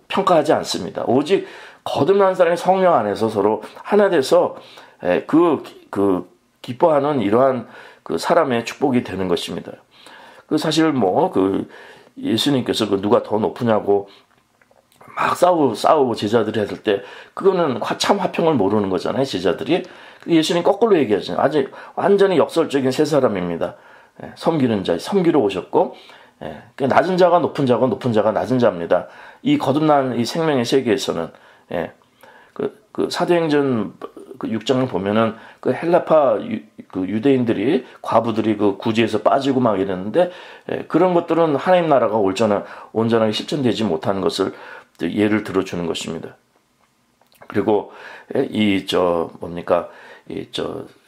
평가하지 않습니다. 오직 거듭난 사람의 성령 안에서 서로 하나 돼서 기뻐하는 이러한 사람의 축복이 되는 것입니다. 사실 예수님께서 누가 더 높으냐고 막 싸우고 제자들이 했을 때 그거는 참 화평을 모르는 거잖아요, 제자들이. 예수님 거꾸로 얘기하죠. 아직 완전히 역설적인 세 사람입니다. 섬기는 자, 섬기러 오셨고, 낮은 자가 높은 자고 높은 자가 낮은 자입니다. 이 거듭난 이 생명의 세계에서는 사도행전 그 6장을 보면은 그 헬라파 그 유대인들이 과부들이 그 구제에서 빠지고 막 이랬는데 그런 것들은 하나님 나라가 온전하게 실천되지 못하는 것을 예를 들어주는 것입니다. 그리고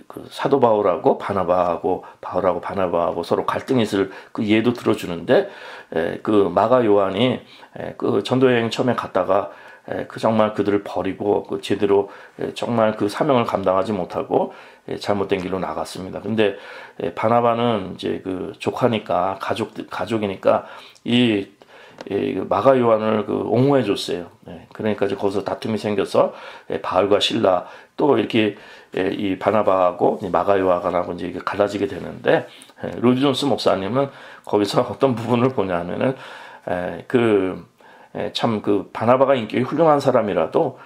그 사도 바울하고 바나바하고 서로 갈등이 있을 그 예도 들어주는데 그 마가 요한이 그 전도 여행 처음에 갔다가 그 정말 그들을 버리고 그 제대로 정말 그 사명을 감당하지 못하고 잘못된 길로 나갔습니다. 근데 바나바는 이제 그 조카니까 가족이니까 이 마가 요한을 그 옹호해 줬어요. 그러니까 이제 거기서 다툼이 생겨서 바울과 실라 또 이렇게 이 바나바하고 마가 요한하고 이제 갈라지게 되는데 로이 존스 목사님은 거기서 어떤 부분을 보냐면은 참 그 바나바가 인격이 훌륭한 사람이라도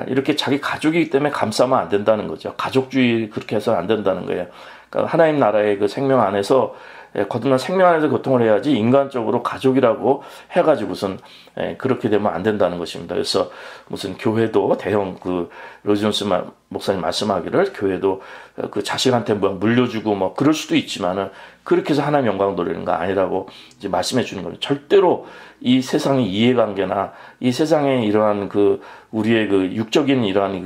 이렇게 자기 가족이기 때문에 감싸면 안 된다는 거죠. 가족주의 그렇게 해서는 안 된다는 거예요. 그러니까 하나님 나라의 그 생명 안에서 거듭난 생명 안에서 고통을 해야지 인간적으로 가족이라고 해가지고선 그렇게 되면 안 된다는 것입니다. 그래서 무슨 교회도 대형 그 로이존스 목사님 말씀하기를 교회도 그 자식한테 뭐 물려주고 뭐 그럴 수도 있지만은 그렇게 해서 하나님 영광 돌리는 거 아니라고 이제 말씀해 주는 거예요. 절대로 이 세상의 이해관계나 이 세상에 이러한 그 우리의 그 육적인 이러한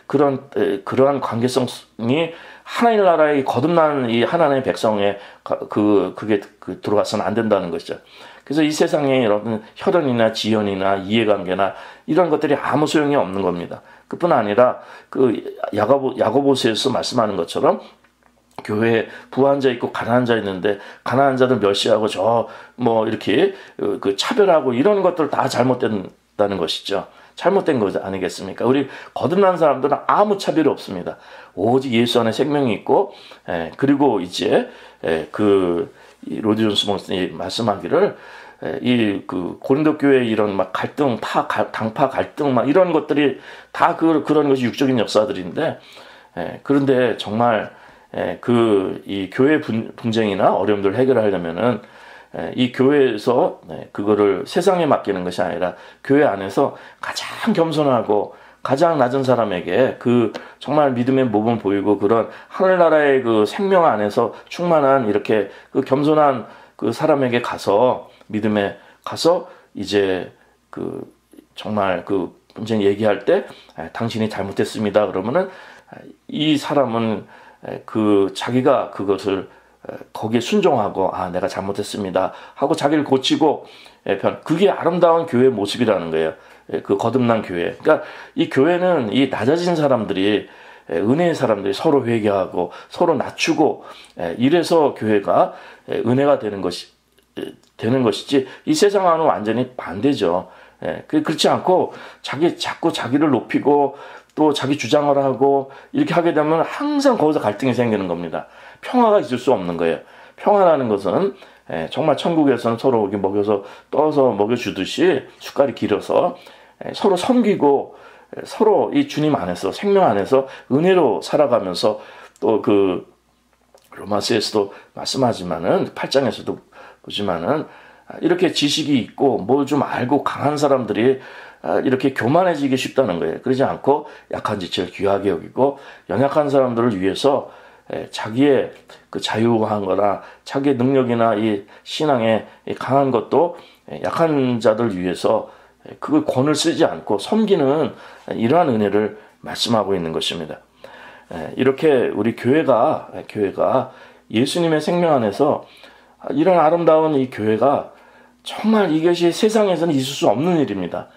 그 그러한 관계성이 하나님 나라의 거듭난 이 하나님의 백성에 그게 들어가서는 안 된다는 것이죠. 그래서 이 세상에 여러분 혈연이나 지연이나 이해관계나 이런 것들이 아무 소용이 없는 겁니다. 그뿐 아니라 그 야고보서에서 말씀하는 것처럼 교회에 부한 자 있고 가난한 자 있는데 가난한 자들 멸시하고 이렇게 그 차별하고 이런 것들 다 잘못된다는 것이죠. 잘못된 거 아니겠습니까? 우리 거듭난 사람들은 아무 차별이 없습니다. 오직 예수 안에 생명이 있고, 그리고 이제 로디 존스 목사님이 말씀하기를 그 고린도 교회 이런 막 갈등, 당파 갈등 막 이런 것들이 다 그런 것이 육적인 역사들인데, 그런데 정말 이 교회 분쟁이나 어려움들을 해결하려면은 이 교회에서 그거를 세상에 맡기는 것이 아니라 교회 안에서 가장 겸손하고 가장 낮은 사람에게 그 정말 믿음의 모범 보이고 그런 하늘나라의 그 생명 안에서 충만한 이렇게 그 겸손한 그 사람에게 가서 믿음에 가서 이제 그 정말 그 분쟁 얘기할 때 당신이 잘못했습니다. 그러면은 이 사람은 자기가 그것을 거기에 순종하고 내가 잘못했습니다 하고 자기를 고치고 그게 아름다운 교회의 모습이라는 거예요. 그 거듭난 교회. 그러니까 이 교회는 이 낮아진 사람들이 은혜의 사람들이 서로 회개하고 서로 낮추고 이래서 교회가 은혜가 되는 것이지 이 세상과는 완전히 반대죠. 그렇지 않고 자꾸 자기를 높이고 또 자기 주장을 하고 이렇게 하게 되면 항상 거기서 갈등이 생기는 겁니다. 평화가 있을 수 없는 거예요. 평화라는 것은 정말 천국에서는 서로 먹여서 떠서 먹여주듯이 숟갈이 길어서 서로 섬기고 서로 이 주님 안에서 생명 안에서 은혜로 살아가면서 또 그 로마서에서도 말씀하지만은 8장에서도 보지만은 이렇게 지식이 있고 뭘 좀 알고 강한 사람들이 이렇게 교만해지기 쉽다는 거예요. 그러지 않고 약한 지체를 귀하게 여기고 연약한 사람들을 위해서 자기의 그 자유한 거나 자기의 능력이나 이 신앙에 강한 것도 약한 자들 위해서 그 권을 쓰지 않고 섬기는 이러한 은혜를 말씀하고 있는 것입니다. 이렇게 우리 교회가 예수님의 생명 안에서 이런 아름다운 이 교회가 정말 이것이 세상에서는 있을 수 없는 일입니다.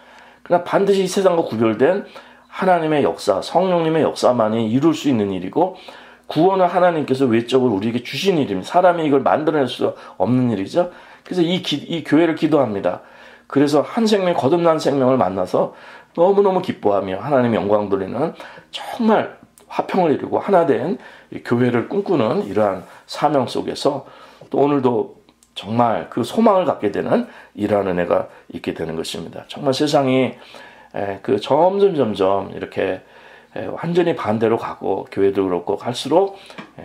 그러나 반드시 이 세상과 구별된 하나님의 역사, 성령님의 역사만이 이룰 수 있는 일이고 구원을 하나님께서 외적으로 우리에게 주신 일입니다. 사람이 이걸 만들어낼 수 없는 일이죠. 그래서 이 교회를 기도합니다. 그래서 한 생명, 거듭난 생명을 만나서 너무너무 기뻐하며 하나님의 영광 돌리는 정말 화평을 이루고 하나된 교회를 꿈꾸는 이러한 사명 속에서 또 오늘도 정말 그 소망을 갖게 되는 이러한 은혜가 있게 되는 것입니다. 정말 세상이 점점 이렇게 완전히 반대로 가고 교회도 그렇고 갈수록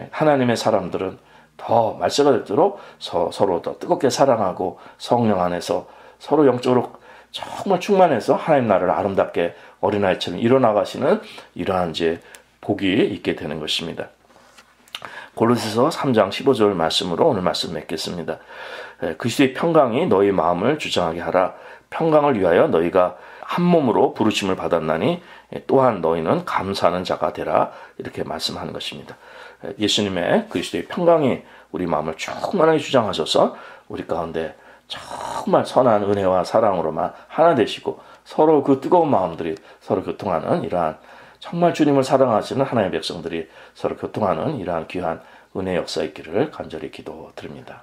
하나님의 사람들은 더 말세가 될수록 서로 더 뜨겁게 사랑하고 성령 안에서 서로 영적으로 정말 충만해서 하나님 나라를 아름답게 어린아이처럼 이뤄나가시는 이러한 이제 복이 있게 되는 것입니다. 골로새서 3장 15절 말씀으로 오늘 말씀 맺겠습니다. 그리스도의 평강이 너희 마음을 주장하게 하라. 평강을 위하여 너희가 한 몸으로 부르심을 받았나니 또한 너희는 감사하는 자가 되라. 이렇게 말씀하는 것입니다. 예수님의 그리스도의 평강이 우리 마음을 충만하게 주장하셔서 우리 가운데 정말 선한 은혜와 사랑으로만 하나 되시고 서로 그 뜨거운 마음들이 서로 교통하는 이러한 정말 주님을 사랑하시는 하나님의 백성들이 서로 교통하는 이러한 귀한 은혜의 역사 있기를 간절히 기도드립니다.